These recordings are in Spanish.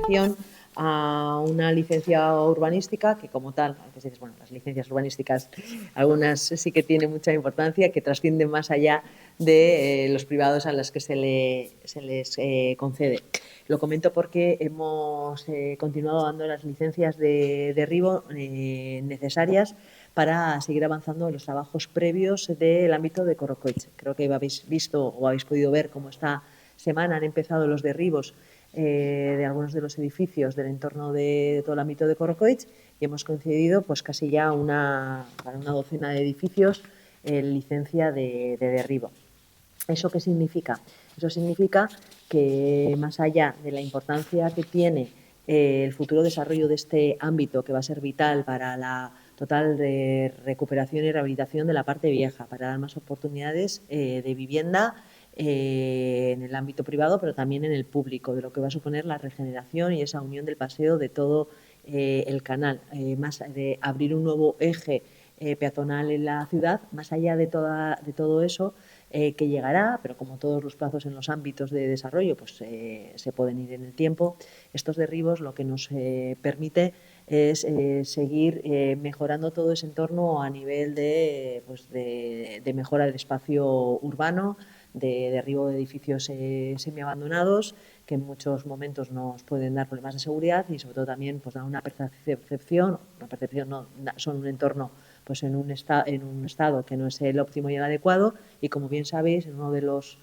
mención a una licencia urbanística que, como tal, aunque dices, bueno, las licencias urbanísticas, algunas sí que tienen mucha importancia, que trascienden más allá de los privados a los que se les concede. Lo comento porque hemos continuado dando las licencias de derribo necesarias para seguir avanzando en los trabajos previos del ámbito de Corrocoich. Creo que habéis visto o habéis podido ver cómo esta semana han empezado los derribos de algunos de los edificios del entorno de todo el ámbito de Corrocoich y hemos concedido pues casi ya para una docena de edificios licencia de derribo. ¿Eso qué significa? Eso significa que más allá de la importancia que tiene el futuro desarrollo de este ámbito, que va a ser vital para la total de recuperación y rehabilitación de la parte vieja, para dar más oportunidades de vivienda en el ámbito privado, pero también en el público, de lo que va a suponer la regeneración y esa unión del paseo de todo el canal, más de abrir un nuevo eje peatonal en la ciudad, más allá de todo eso, que llegará, pero como todos los plazos en los ámbitos de desarrollo pues se pueden ir en el tiempo. Estos derribos lo que nos permite es seguir mejorando todo ese entorno a nivel de mejora del espacio urbano, de derribo de edificios semiabandonados, que en muchos momentos nos pueden dar problemas de seguridad y sobre todo también pues, dar una percepción no, son un entorno pues en un estado que no es el óptimo y el adecuado y como bien sabéis, en uno de los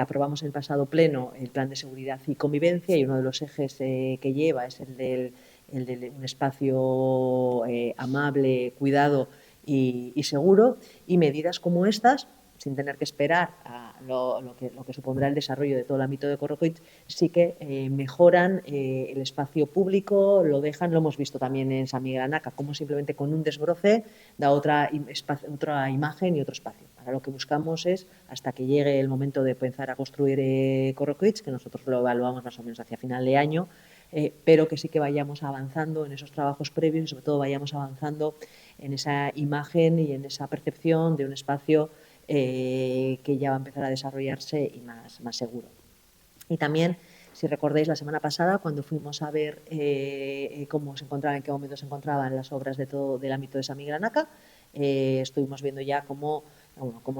aprobamos en el pasado pleno el plan de seguridad y convivencia y uno de los ejes que lleva es el de un espacio amable, cuidado y seguro y medidas como estas sin tener que esperar a lo que supondrá el desarrollo de todo el ámbito de Corrocoit, sí que mejoran el espacio público, lo hemos visto también en San Miguel Anaca, como simplemente con un desbroce da otra imagen y otro espacio. Ahora lo que buscamos es, hasta que llegue el momento de empezar a construir Corrocoit, que nosotros lo evaluamos más o menos hacia final de año, pero que sí que vayamos avanzando en esos trabajos previos y sobre todo vayamos avanzando en esa imagen y en esa percepción de un espacio que ya va a empezar a desarrollarse y más seguro. Y también, si recordáis, la semana pasada, cuando fuimos a ver cómo se encontraba, en qué momento se encontraban las obras de todo del ámbito de San Miguel Anaca, estuvimos viendo ya cómo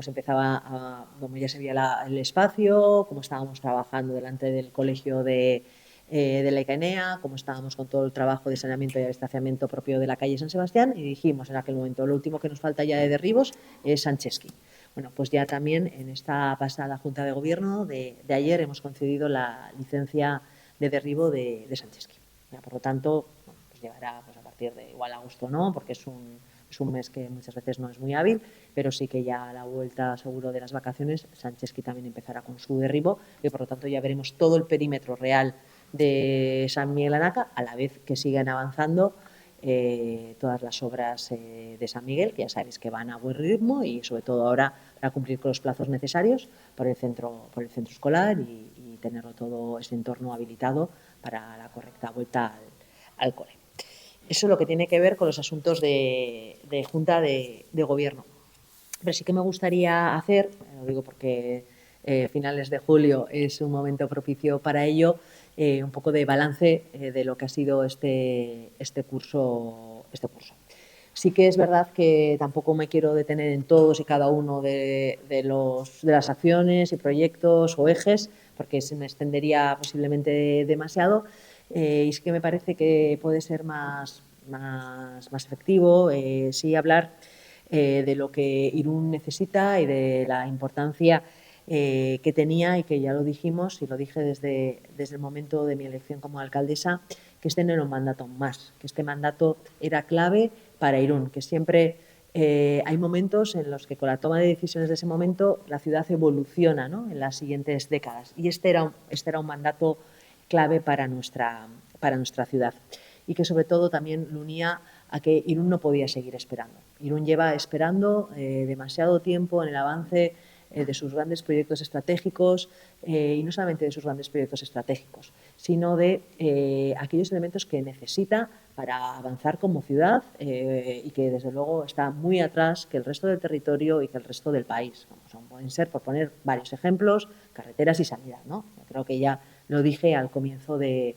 se empezaba, cómo ya se veía el espacio, cómo estábamos trabajando delante del colegio de la ICAENEA, cómo estábamos con todo el trabajo de saneamiento y abastecimiento propio de la calle San Sebastián y dijimos en aquel momento, lo último que nos falta ya de derribos es Sanchesky. Bueno, pues ya también en esta pasada Junta de Gobierno de ayer hemos concedido la licencia de derribo de Sanchesky. Por lo tanto, bueno, pues llegará pues a partir de igual agosto, ¿no? Porque es un mes que muchas veces no es muy hábil, pero sí que ya a la vuelta seguro de las vacaciones Sanchesky también empezará con su derribo y por lo tanto ya veremos todo el perímetro real de San Miguel Anaca a la vez que sigan avanzando todas las obras de San Miguel, que ya sabéis que van a buen ritmo y sobre todo ahora para cumplir con los plazos necesarios por el centro escolar y tenerlo todo ese entorno habilitado para la correcta vuelta al cole. Eso es lo que tiene que ver con los asuntos de Junta de Gobierno. Pero sí que me gustaría hacer, lo digo porque finales de julio es un momento propicio para ello, un poco de balance de lo que ha sido este curso. Sí que es verdad que tampoco me quiero detener en todos y cada uno de las acciones y proyectos o ejes, porque se me extendería posiblemente demasiado. Y sí que me parece que puede ser más efectivo sí hablar de lo que Irún necesita y de la importancia que tenía y que ya lo dijimos y lo dije desde el momento de mi elección como alcaldesa, que este no era un mandato más, que este mandato era clave para Irún, que siempre hay momentos en los que con la toma de decisiones de ese momento la ciudad evoluciona, ¿no? En las siguientes décadas y este era un mandato clave para nuestra ciudad y que sobre todo también lo unía a que Irún no podía seguir esperando. Irún lleva esperando demasiado tiempo en el avance de sus grandes proyectos estratégicos y no solamente de sus grandes proyectos estratégicos, sino de aquellos elementos que necesita para avanzar como ciudad y que desde luego está muy atrás que el resto del territorio y que el resto del país. Pueden ser, por poner varios ejemplos, carreteras y sanidad, ¿no? Creo que ya lo dije al comienzo de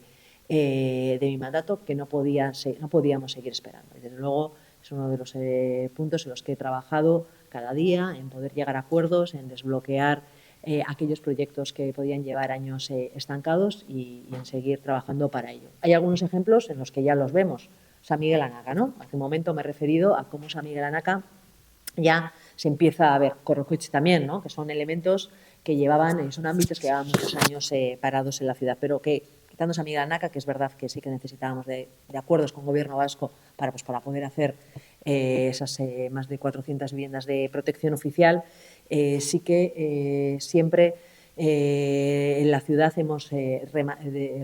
de mi mandato que no podíamos seguir esperando. Y desde luego es uno de los puntos en los que he trabajado cada día, en poder llegar a acuerdos, en desbloquear aquellos proyectos que podían llevar años estancados y en seguir trabajando para ello. Hay algunos ejemplos en los que ya los vemos. San Miguel Anaca, ¿no? Hace un momento me he referido a cómo San Miguel Anaca ya se empieza a ver, Corrocoche también, ¿no? Que son elementos que son ámbitos que llevaban muchos años parados en la ciudad, pero que, quitando San Miguel Anaca, que es verdad que sí que necesitábamos de acuerdos con el Gobierno vasco para poder hacer esas más de 400 viviendas de protección oficial, sí que siempre en la ciudad hemos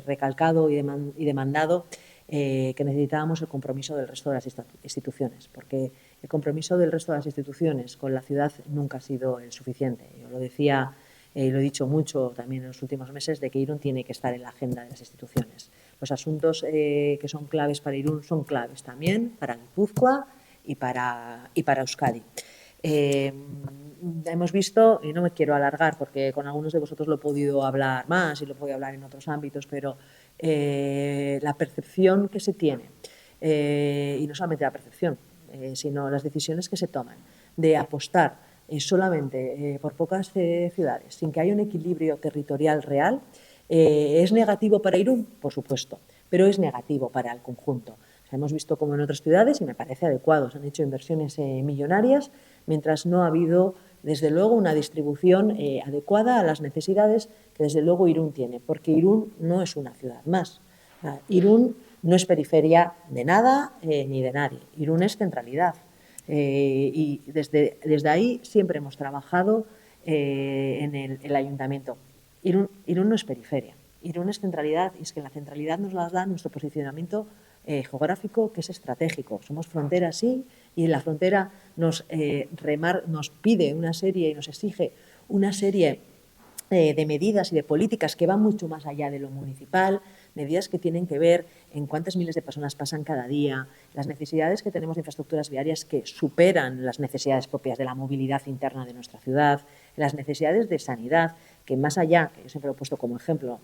recalcado y demandado que necesitábamos el compromiso del resto de las instituciones, porque el compromiso del resto de las instituciones con la ciudad nunca ha sido el suficiente. Yo lo decía y lo he dicho mucho también en los últimos meses, de que Irún tiene que estar en la agenda de las instituciones. Los asuntos que son claves para Irún son claves también para Guipúzcoa y para Euskadi. Hemos visto, y no me quiero alargar porque con algunos de vosotros lo he podido hablar más y lo he podido hablar en otros ámbitos, pero la percepción que se tiene, y no solamente la percepción, sino las decisiones que se toman de apostar solamente por pocas ciudades, sin que haya un equilibrio territorial real, ¿es negativo para Irún? Por supuesto, pero es negativo para el conjunto. O sea, hemos visto como en otras ciudades, y me parece adecuado, se han hecho inversiones millonarias, mientras no ha habido, desde luego, una distribución adecuada a las necesidades que, desde luego, Irún tiene, porque Irún no es una ciudad más. O sea, Irún no es periferia de nada ni de nadie. Irún es centralidad. Y desde ahí siempre hemos trabajado en el ayuntamiento. Irún no es periferia, Irún es centralidad, y es que la centralidad nos la da nuestro posicionamiento geográfico, que es estratégico. Somos frontera, sí, y en la frontera nos pide una serie y nos exige una serie de medidas y de políticas que van mucho más allá de lo municipal, medidas que tienen que ver en cuántas miles de personas pasan cada día, las necesidades que tenemos de infraestructuras viarias que superan las necesidades propias de la movilidad interna de nuestra ciudad, las necesidades de sanidad, que más allá, que yo siempre lo he puesto como ejemplo,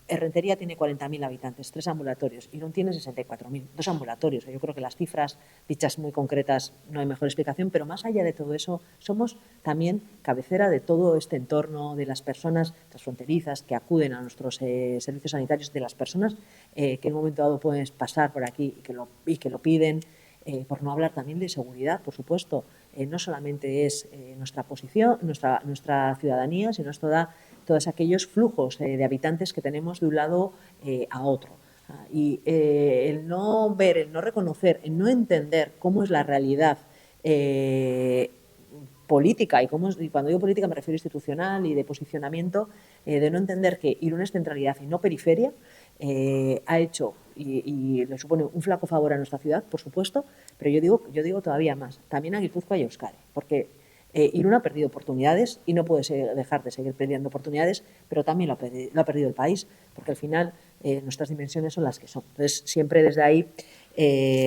Errentería tiene 40.000 habitantes, 3 ambulatorios, Irún tiene 64.000, 2 ambulatorios. Yo creo que las cifras dichas muy concretas no hay mejor explicación, pero más allá de todo eso, somos también cabecera de todo este entorno, de las personas transfronterizas que acuden a nuestros servicios sanitarios, de las personas que en un momento dado pueden pasar por aquí y que lo piden, por no hablar también de seguridad, por supuesto. No solamente es nuestra posición, nuestra ciudadanía, sino es todos aquellos flujos de habitantes que tenemos de un lado a otro. Y el no ver, el no reconocer, el no entender cómo es la realidad política, y cuando digo política me refiero institucional y de posicionamiento, de no entender que Irún es centralidad y no periferia, ha hecho y le supone un flaco favor a nuestra ciudad, por supuesto, pero yo digo todavía más, también a Guipúzcoa y a Euskadi, porque Irún ha perdido oportunidades y no puede dejar de seguir perdiendo oportunidades, pero también lo ha perdido el país, porque al final nuestras dimensiones son las que son. Entonces, siempre desde ahí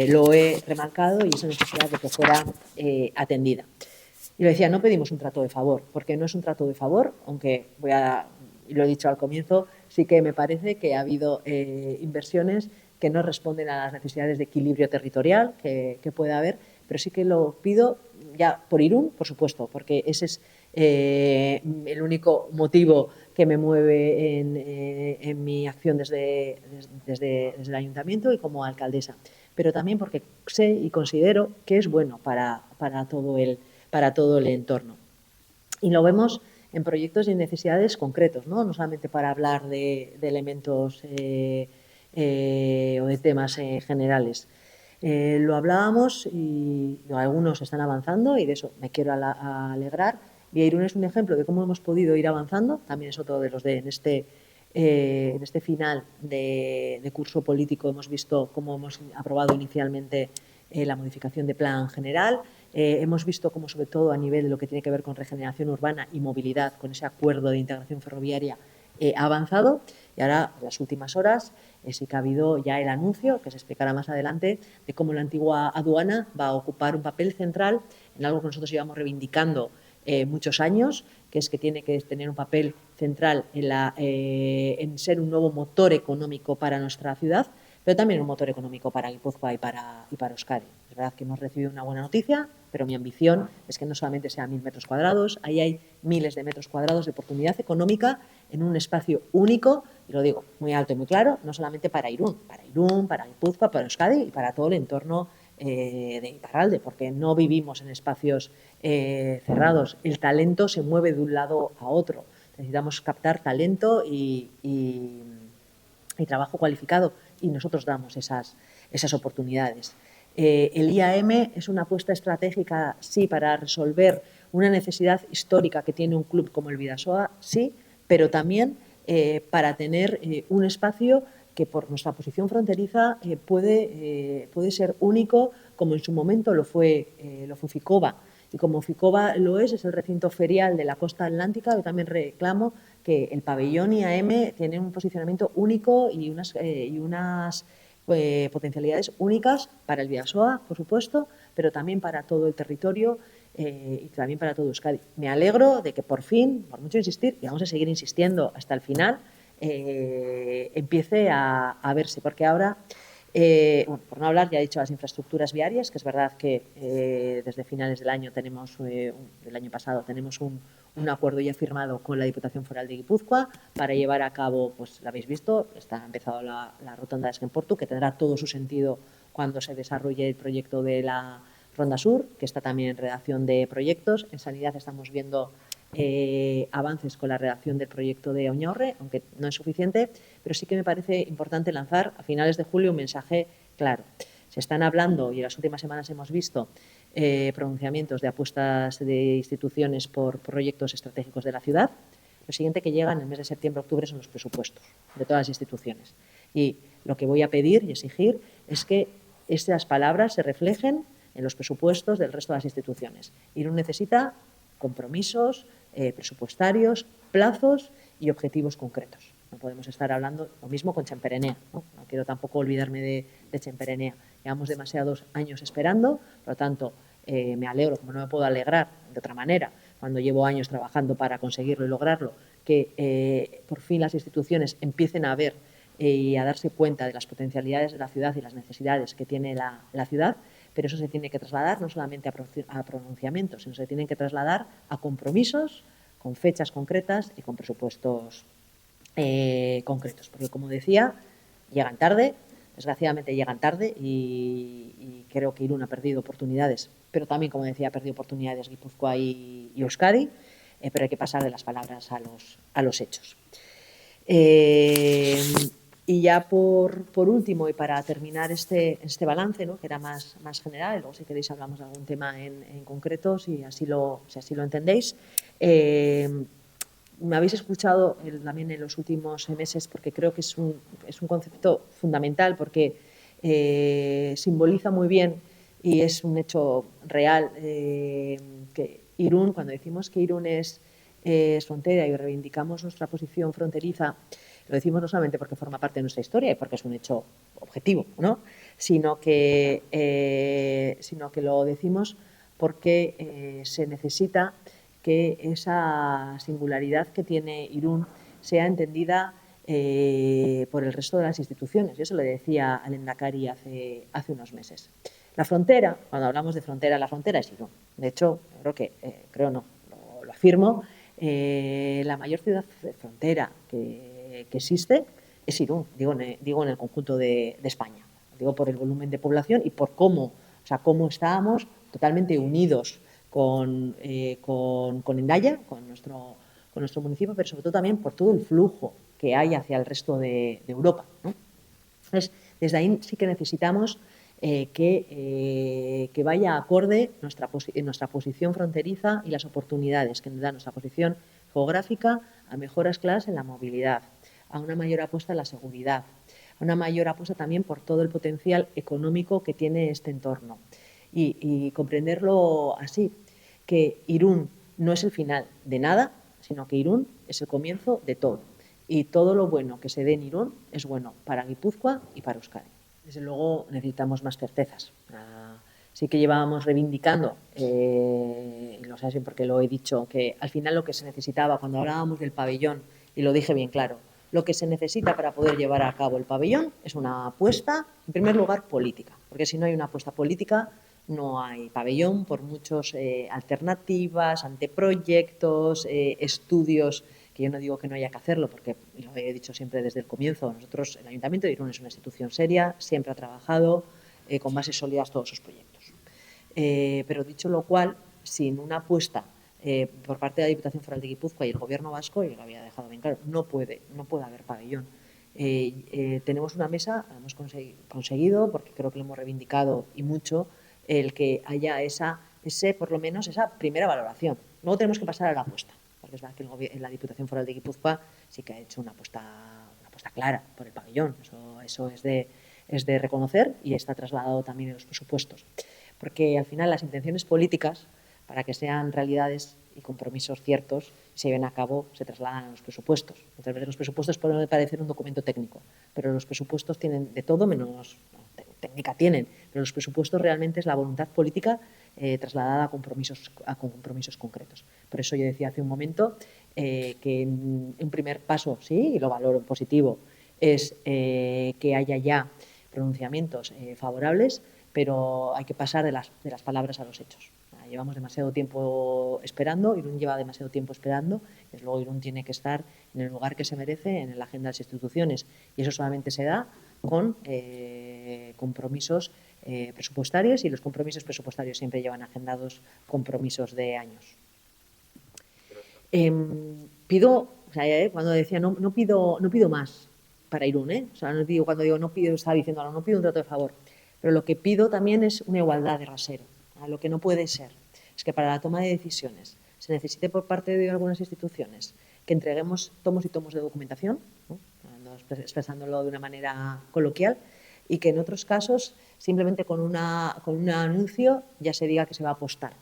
lo he remarcado y esa necesidad de que fuera atendida. Y lo decía, no pedimos un trato de favor, porque no es un trato de favor, aunque y lo he dicho al comienzo, sí que me parece que ha habido inversiones que no responden a las necesidades de equilibrio territorial que pueda haber, pero sí que lo pido ya por Irún, por supuesto, porque ese es el único motivo que me mueve en mi acción desde el ayuntamiento y como alcaldesa, pero también porque sé y considero que es bueno para todo el entorno. Y lo vemos en proyectos y en necesidades concretos, no solamente para hablar de elementos o de temas generales. Lo hablábamos y algunos están avanzando y de eso me quiero alegrar. Y Irún es un ejemplo de cómo hemos podido ir avanzando, también es otro de los en este final de curso político hemos visto cómo hemos aprobado inicialmente la modificación de plan general. Hemos visto cómo, sobre todo a nivel de lo que tiene que ver con regeneración urbana y movilidad, con ese acuerdo de integración ferroviaria, ha avanzado. Y ahora, en las últimas horas, sí que ha habido ya el anuncio, que se explicará más adelante, de cómo la antigua aduana va a ocupar un papel central en algo que nosotros llevamos reivindicando muchos años, que es que tiene que tener un papel central en ser un nuevo motor económico para nuestra ciudad, pero también un motor económico para Guipúzcoa y para Euskadi. Es verdad que hemos recibido una buena noticia, pero mi ambición es que no solamente sean 1.000 metros cuadrados, ahí hay miles de metros cuadrados de oportunidad económica en un espacio único, y lo digo muy alto y muy claro, no solamente para Irún, para Guipúzcoa, para Euskadi y para todo el entorno de Iparralde, porque no vivimos en espacios cerrados. El talento se mueve de un lado a otro. Necesitamos captar talento y trabajo cualificado, y nosotros damos esas oportunidades. El IAM es una apuesta estratégica, sí, para resolver una necesidad histórica que tiene un club como el Bidasoa, sí, pero también para tener un espacio que por nuestra posición fronteriza puede ser único, como en su momento lo fue Ficoba. Y como Ficoba lo es el recinto ferial de la costa atlántica. Yo también reclamo que el pabellón IAM tiene un posicionamiento único y unas potencialidades únicas para el Bidasoa, por supuesto, pero también para todo el territorio y también para todo Euskadi. Me alegro de que por fin, por mucho insistir, y vamos a seguir insistiendo hasta el final, empiece a verse, porque ahora, bueno, por no hablar, ya he dicho, las infraestructuras viarias, que es verdad que desde finales del año del año pasado tenemos un acuerdo ya firmado con la Diputación Foral de Guipúzcoa para llevar a cabo, pues lo habéis visto, ha empezado la rotonda de Esquemportu, que tendrá todo su sentido cuando se desarrolle el proyecto de la Ronda Sur, que está también en redacción de proyectos. En sanidad estamos viendo avances con la redacción del proyecto de Oñorre, aunque no es suficiente, pero sí que me parece importante lanzar a finales de julio un mensaje claro. Se están hablando, y en las últimas semanas hemos visto pronunciamientos de apuestas de instituciones por proyectos estratégicos de la ciudad. Lo siguiente que llega en el mes de septiembre-octubre son los presupuestos de todas las instituciones. Y lo que voy a pedir y exigir es que estas palabras se reflejen en los presupuestos del resto de las instituciones. Irún necesita compromisos presupuestarios, plazos y objetivos concretos. No podemos estar hablando lo mismo con Champerenea. No quiero tampoco olvidarme de Champerenea. Llevamos demasiados años esperando, por lo tanto, me alegro, como no me puedo alegrar de otra manera, cuando llevo años trabajando para conseguirlo y lograrlo, que por fin las instituciones empiecen a ver y a darse cuenta de las potencialidades de la ciudad y las necesidades que tiene la ciudad, pero eso se tiene que trasladar no solamente a pronunciamientos, sino se tienen que trasladar a compromisos con fechas concretas y con presupuestos concretos. Porque, como decía, llegan tarde, desgraciadamente llegan tarde, y creo que Irún ha perdido oportunidades, pero también, como decía, ha perdido oportunidades Guipúzcoa y Euskadi, pero hay que pasar de las palabras a los hechos. Y ya por último, y para terminar este balance, ¿no?, que era más general, y luego si queréis hablamos de algún tema en concreto, si así lo entendéis. Me habéis escuchado también en los últimos meses, porque creo que es un concepto fundamental, porque simboliza muy bien y es un hecho real que Irún, cuando decimos que Irún es frontera y reivindicamos nuestra posición fronteriza, lo decimos no solamente porque forma parte de nuestra historia y porque es un hecho objetivo, ¿no?, sino que lo decimos porque se necesita que esa singularidad que tiene Irún sea entendida por el resto de las instituciones. Yo se lo decía al Lehendakari hace unos meses. La frontera, cuando hablamos de frontera, la frontera es Irún. De hecho, lo afirmo, la mayor ciudad de frontera que existe es Irún, digo en el conjunto de España. Digo por el volumen de población y por cómo estábamos totalmente unidos con Hendaya, con nuestro municipio, pero sobre todo también por todo el flujo que hay hacia el resto de Europa, ¿no? Entonces, desde ahí sí que necesitamos que vaya acorde nuestra posición fronteriza y las oportunidades que nos da nuestra posición geográfica a mejoras claras en la movilidad, a una mayor apuesta en la seguridad, a una mayor apuesta también por todo el potencial económico que tiene este entorno. Y comprenderlo así, que Irún no es el final de nada, sino que Irún es el comienzo de todo. Y todo lo bueno que se dé en Irún es bueno para Guipúzcoa y para Euskadi. Desde luego necesitamos más certezas. sí que llevábamos reivindicando, y lo sé porque lo he dicho, que al final lo que se necesitaba cuando hablábamos del pabellón, y lo dije bien claro, lo que se necesita para poder llevar a cabo el pabellón es una apuesta, en primer lugar, política, porque si no hay una apuesta política, no hay pabellón, por muchos alternativas, anteproyectos, estudios, que yo no digo que no haya que hacerlo, porque lo he dicho siempre desde el comienzo, nosotros, el Ayuntamiento de Irún es una institución seria, siempre ha trabajado con bases sólidas todos sus proyectos. Pero dicho lo cual, sin una apuesta por parte de la Diputación Foral de Guipúzcoa y el Gobierno vasco, y lo había dejado bien claro, no puede haber pabellón. Tenemos una mesa, la hemos conseguido, porque creo que lo hemos reivindicado y mucho, el que haya por lo menos esa primera valoración. Luego tenemos que pasar a la apuesta, porque es verdad que la Diputación Foral de Guipúzcoa sí que ha hecho una apuesta clara por el pabellón, eso es de reconocer y está trasladado también en los presupuestos. Porque al final las intenciones políticas, para que sean realidades y compromisos ciertos, se lleven a cabo, se trasladan a los presupuestos. Muchas veces los presupuestos pueden parecer un documento técnico, pero los presupuestos tienen de todo menos técnica tienen, pero los presupuestos realmente es la voluntad política trasladada a compromisos concretos. Por eso yo decía hace un momento que un primer paso, sí, y lo valoro en positivo, es que haya ya pronunciamientos favorables, pero hay que pasar de las palabras a los hechos. Llevamos demasiado tiempo esperando, Irún lleva demasiado tiempo esperando, desde luego Irún tiene que estar en el lugar que se merece en la agenda de las instituciones y eso solamente se da con compromisos presupuestarios y los compromisos presupuestarios siempre llevan agendados compromisos de años. Cuando decía no pido más para Irún, cuando digo no pido, estaba diciendo no pido un trato de favor, pero lo que pido también es una igualdad de rasero. Lo que no puede ser es que para la toma de decisiones se necesite por parte de algunas instituciones que entreguemos tomos y tomos de documentación, ¿no? Expresándolo de una manera coloquial, y que en otros casos simplemente con un anuncio ya se diga que se va a apostar.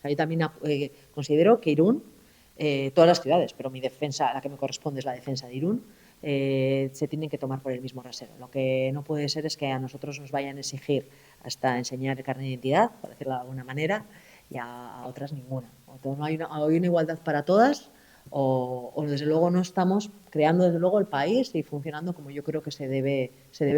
Yo también considero que Irún, todas las ciudades, pero mi defensa, la que me corresponde es la defensa de Irún, se tienen que tomar por el mismo rasero. Lo que no puede ser es que a nosotros nos vayan a exigir hasta enseñar el carnet de identidad, por decirlo de alguna manera, y a otras ninguna. O no hay una igualdad para todas, o desde luego no estamos creando desde luego el país y funcionando como yo creo que se debe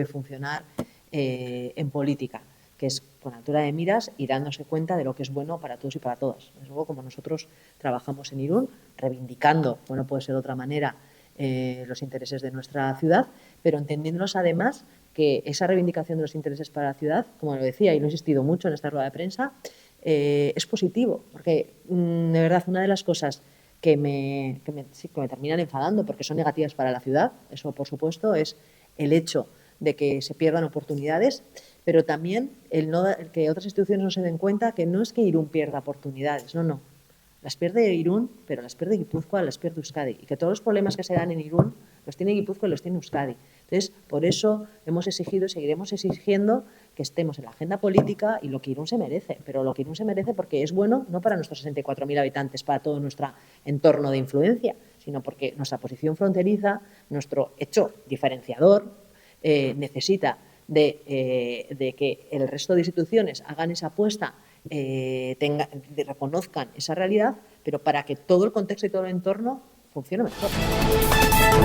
funcionar en política, que es con altura de miras y dándose cuenta de lo que es bueno para todos y para todas. Desde luego, como nosotros trabajamos en Irún, reivindicando, bueno, puede ser de otra manera, los intereses de nuestra ciudad, pero entendiéndonos además que esa reivindicación de los intereses para la ciudad, como lo decía y lo he insistido mucho en esta rueda de prensa, es positivo, porque de verdad una de las cosas que me terminan enfadando porque son negativas para la ciudad, eso por supuesto, es el hecho de que se pierdan oportunidades, pero también el que otras instituciones no se den cuenta que no es que Irún pierda oportunidades, no. Las pierde Irún, pero las pierde Guipúzcoa, las pierde Euskadi. Y que todos los problemas que se dan en Irún los tiene Guipúzcoa y los tiene Euskadi. Entonces, por eso hemos exigido y seguiremos exigiendo que estemos en la agenda política y lo que Irún se merece. Pero lo que Irún se merece porque es bueno no para nuestros 64.000 habitantes, para todo nuestro entorno de influencia, sino porque nuestra posición fronteriza, nuestro hecho diferenciador, necesita de que el resto de instituciones hagan esa apuesta, reconozcan esa realidad, pero para que todo el contexto y todo el entorno funcione mejor.